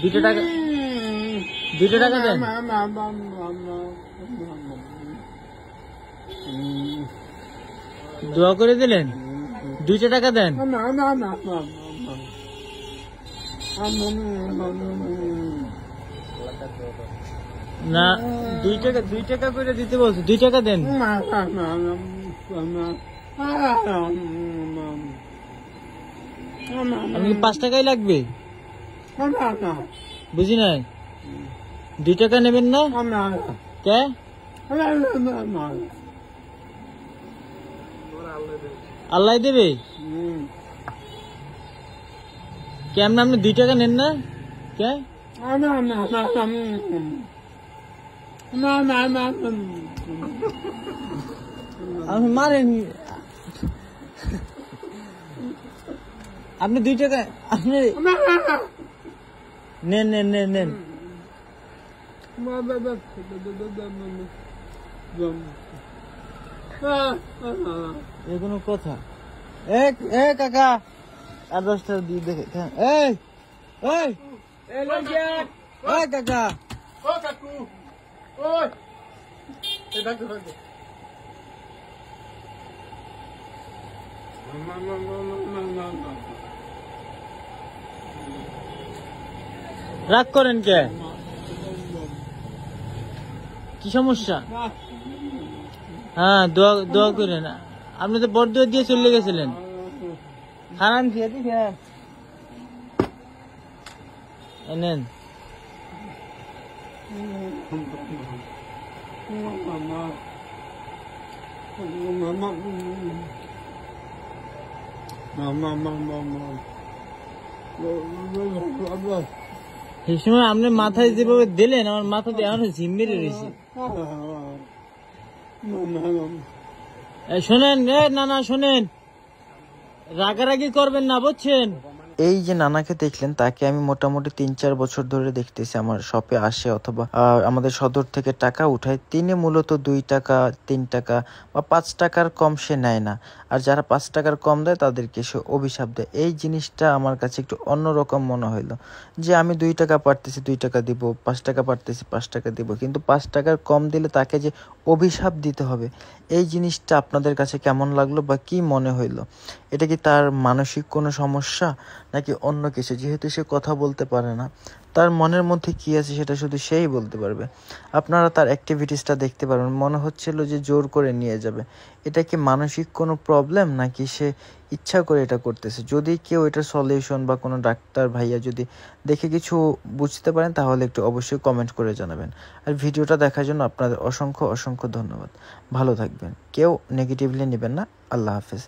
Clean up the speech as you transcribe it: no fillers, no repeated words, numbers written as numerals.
2টা টাকা 2টা টাকা দেন। দোয়া করে দিলেন, 2টা টাকা দেন। না 2 টাকা করে দিতে বলছে, 2 টাকা দেন। আপনি 5 টাকাই লাগবে? বুঝি নাই, 2 টাকা নেবেন না কে? আল্লাহ দেবে। কেমন আপনি 2 টাকা নেন না কে? আপনি মারেন, আপনি 2 টাকা আপনি নেন নেন নেন নেন। এ কোনো কথা? এ কাকা আর 10 টাকা দিয়ে দেখে। এই এই কাকা, ও কাকু, ওই ডাক্তার রাগ করেন কে? কি সমস্যা? হ্যাঁ দোয়া করেন। আপনি তো বরদোয়া দিয়ে চলে গেছিলেন। খান খেয়ে নেন। সেই সময় আপনি মাথায় যেভাবে দিলেন, আমার মাথাতে এখনো ঝিম্মিরে রয়েছে। শোনেন, না শোনেন, রাগারাগি করবেন না, বুঝছেন? এই যে নানাকে দেখলেন, তাকে আমি মোটামুটি 3-4 বছর ধরে দেখতেছি। আমার শপে আসে অথবা আমাদের সদর থেকে টাকা উঠায়। তিনি মূলত 2 টাকা 3 টাকা বা 5 টাকার কম সে নেয় না। আর যারা 5 টাকার কম দেয় তাদেরকে সে অভিশাপ দেয়। এই জিনিসটা আমার কাছে একটু অন্যরকম মনে হইলো, যে আমি 2 টাকা পারতেছি 2 টাকা দিব, 5 টাকা পারতেছি 5 টাকা দিব, কিন্তু 5 টাকার কম দিলে তাকে যে অভিশাপ দিতে হবে, এই জিনিসটা আপনাদের কাছে কেমন লাগলো বা কি মনে হইলো? এটা কি তার মানসিক কোনো সমস্যা নাকি অন্য কিছু? যেহেতু সে কথা বলতে পারে না, তার মনের মধ্যে কি আছে সেটা শুধু সেই বলতে পারবে। আপনারা তার অ্যাক্টিভিটিসটা দেখতে পারবেন, মনে হচ্ছিল যে জোর করে নিয়ে যাবে। এটা কি মানসিক কোনো প্রবলেম নাকি সে ইচ্ছা করে এটা করতেছে? যদি কেউ এটার সলিউশন বা কোনো ডাক্তার ভাইয়া যদি দেখে কিছু বুঝতে পারেন, তাহলে একটু অবশ্যই কমেন্ট করে জানাবেন। আর ভিডিওটা দেখার জন্য আপনাদের অসংখ্য ধন্যবাদ। ভালো থাকবেন, কেউ নেগেটিভলি নেবেন না। আল্লাহ হাফেজ।